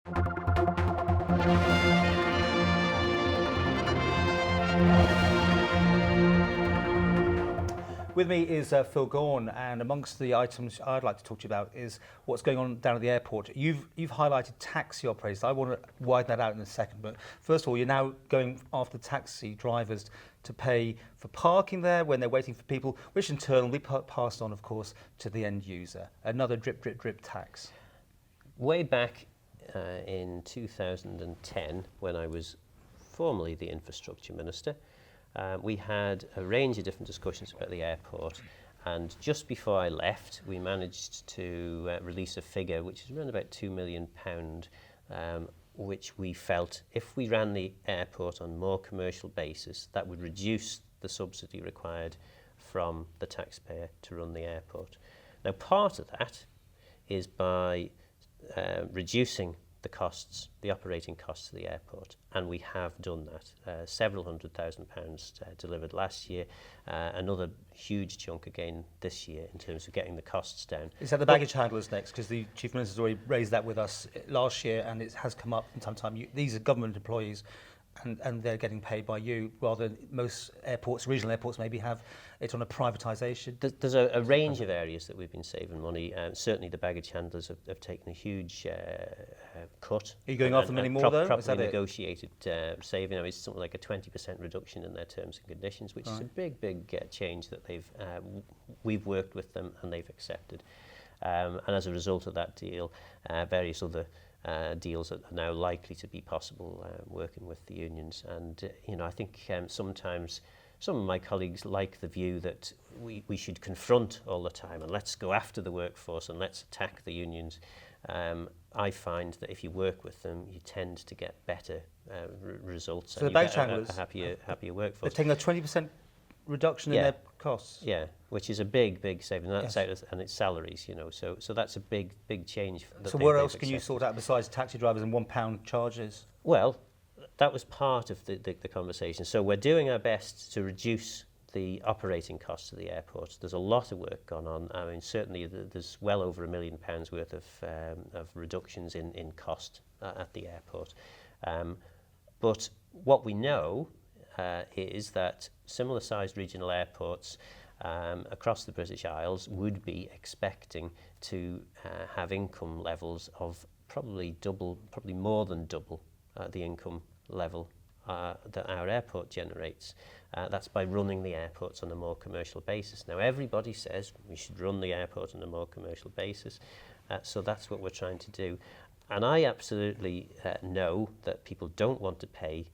With me is Phil Gawne, and amongst the items I'd like to talk to you about is what's going on down at the airport. You've highlighted taxi operators. I want to widen that out in a second, but first of all, you're now going after taxi drivers to pay for parking there when they're waiting for people, which in turn will be passed on, of course, to the end user. Another drip, drip, drip tax. Way back in 2010, when I was formerly the infrastructure minister, we had a range of different discussions about the airport, and just before I left we managed to release a figure which is around about £2 million, which we felt if we ran the airport on a more commercial basis, that would reduce the subsidy required from the taxpayer to run the airport. Now, part of that is by reducing the costs, the operating costs of the airport, and we have done that. Several £100,000 delivered last year, another huge chunk again this year in terms of getting the costs down. Is that the baggage handlers next? Because the Chief Minister's already raised that with us last year, and it has come up from time to time. These are government employees, and they're getting paid by you, rather than most airports, regional airports maybe have it on a privatisation. There's a range of areas that we've been saving money. Certainly the baggage handlers have taken a huge cut. Are you going after them anymore though? Properly negotiated saving. I mean, it's something like a 20% reduction in their terms and conditions, which is a big change that we've worked with them and they've accepted. And as a result of that deal, various other deals are now likely to be possible working with the unions. And I think sometimes some of my colleagues like the view that we should confront all the time and let's go after the workforce and let's attack the unions. I find that if you work with them, you tend to get better results. So and the you baggage get handlers, happier workforce. they're taking a 20% reduction in their costs. Yeah, which is a big saving. That's out of, and it's salaries, So that's a big change. So what else can you sort out besides taxi drivers and £1 charges? Well, that was part of the conversation. So we're doing our best to reduce the operating costs of the airport. There's a lot of work gone on. I mean, certainly there's well over £1 million worth of reductions in cost at the airport. But what we know is that similar-sized regional airports across the British Isles would be expecting to have income levels of probably more than double the income level that our airport generates. That's by running the airports on a more commercial basis. Now, everybody says we should run the airport on a more commercial basis, so that's what we're trying to do. And I absolutely know that people don't want to pay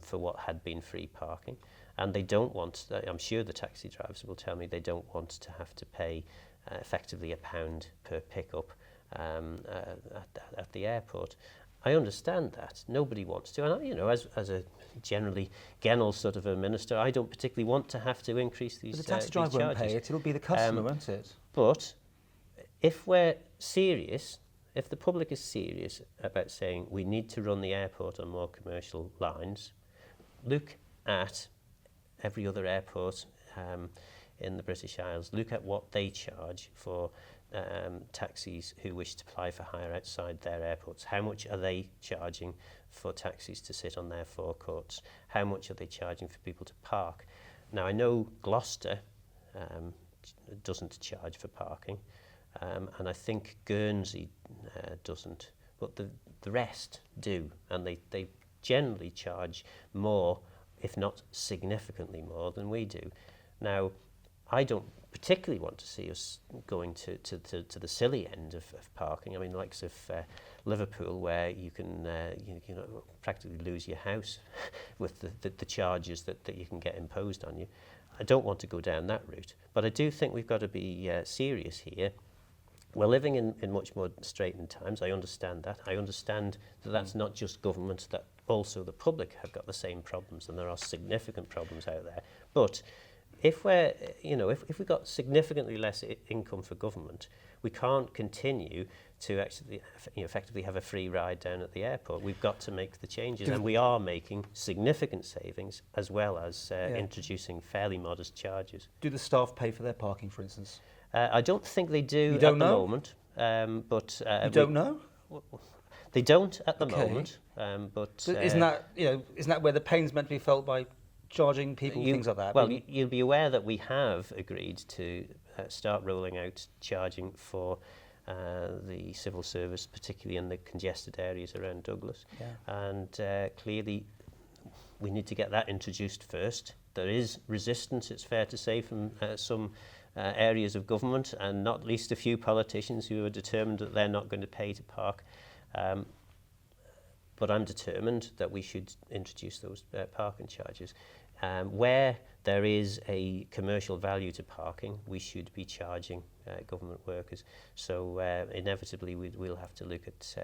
for what had been free parking, and they don't want, I'm sure the taxi drivers will tell me they don't want to have to pay effectively £1 per pickup at the airport. I understand that. Nobody wants to. And, as a generally Gennell sort of a minister, I don't particularly want to have to increase these charges. But the taxi driver won't pay it. It'll be the customer, won't it? But if we're serious, if the public is serious about saying we need to run the airport on more commercial lines, look at every other airport in the British Isles. Look at what they charge for taxis who wish to apply for hire outside their airports. How much are they charging for taxis to sit on their forecourts? How much are they charging for people to park? Now, I know Gloucester doesn't charge for parking, and I think Guernsey doesn't, but the rest do, and they generally charge more, if not significantly more, than we do. Now, I don't particularly want to see us going to the silly end of parking. I mean, the likes of Liverpool, where you can practically lose your house with the charges that you can get imposed on you. I don't want to go down that route, but I do think we've got to be serious here. We're living in much more straitened times. I understand that. I understand that that's not just government, that also the public have got the same problems, and there are significant problems out there. But if we're, if we've got significantly less income for government, we can't continue to actually effectively have a free ride down at the airport. We've got to make the changes, and we are making significant savings, as well as introducing fairly modest charges. Do the staff pay for their parking, for instance? I don't think they do at the moment. But you don't know? They don't at the Okay. moment, but So isn't that where the pain's meant to be felt by charging people, things like that? Well, you'll be aware that we have agreed to start rolling out charging for the civil service, particularly in the congested areas around Douglas. Yeah. And clearly, we need to get that introduced first. There is resistance, it's fair to say, from some areas of government, and not least a few politicians who are determined that they're not going to pay to park. But I'm determined that we should introduce those parking charges. Where there is a commercial value to parking, we should be charging government workers. So inevitably we'll have to look at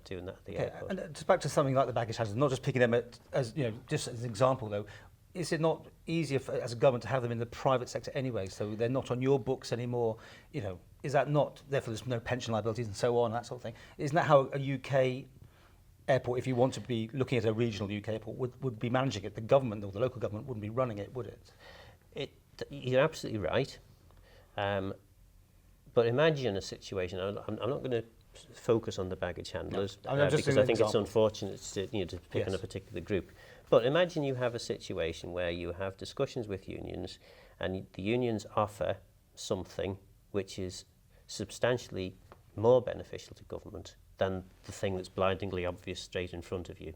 doing that at the airport. And just back to something like the baggage handlers, not just picking them as just as an example though. Is it not easier as a government to have them in the private sector anyway, so they're not on your books anymore? Is that not, therefore there's no pension liabilities and so on, that sort of thing? Isn't that how a UK airport, if you want to be looking at a regional UK airport, would be managing it? The government or the local government wouldn't be running it, would it? You're absolutely right. But imagine a situation, I'm not going to focus on the baggage handlers, because I think it's unfortunate to pick on a particular group. But imagine you have a situation where you have discussions with unions, and the unions offer something which is substantially more beneficial to government than the thing that's blindingly obvious straight in front of you.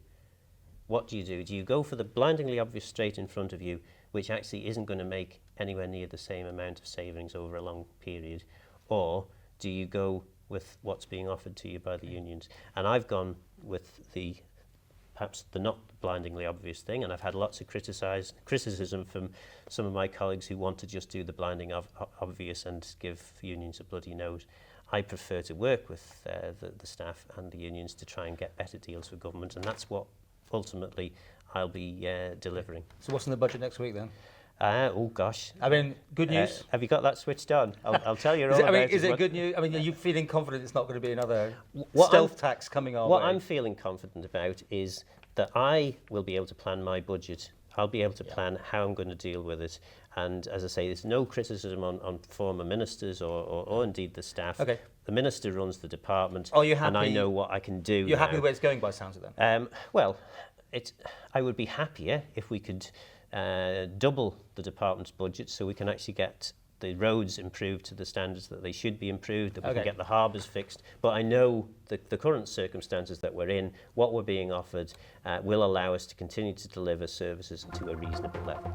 What do? Do you go for the blindingly obvious straight in front of you, which actually isn't going to make anywhere near the same amount of savings over a long period, or do you go with what's being offered to you by the unions? And I've gone with perhaps the not blindingly obvious thing, and I've had lots of criticism from some of my colleagues who want to just do the blinding obvious and give unions a bloody nose. I prefer to work with the staff and the unions to try and get better deals for government, and that's what ultimately I'll be delivering. So what's in the budget next week then? Oh gosh. I mean, good news? Have you got that switched on? I'll tell you all about it. Is it good news? I mean, are you feeling confident it's not going to be another stealth tax coming our way? What I'm feeling confident about is that I will be able to plan my budget. I'll be able to plan how I'm going to deal with it. And as I say, there's no criticism on former ministers or indeed the staff. Okay. The minister runs the department, Are you happy? and I know what I can do. You're happy with where it's going by the sounds of them? Well, I would be happier if we could double the department's budget so we can actually get the roads improved to the standards that they should be improved, that we can get the harbours fixed. But I know the current circumstances that we're in, what we're being offered, will allow us to continue to deliver services to a reasonable level.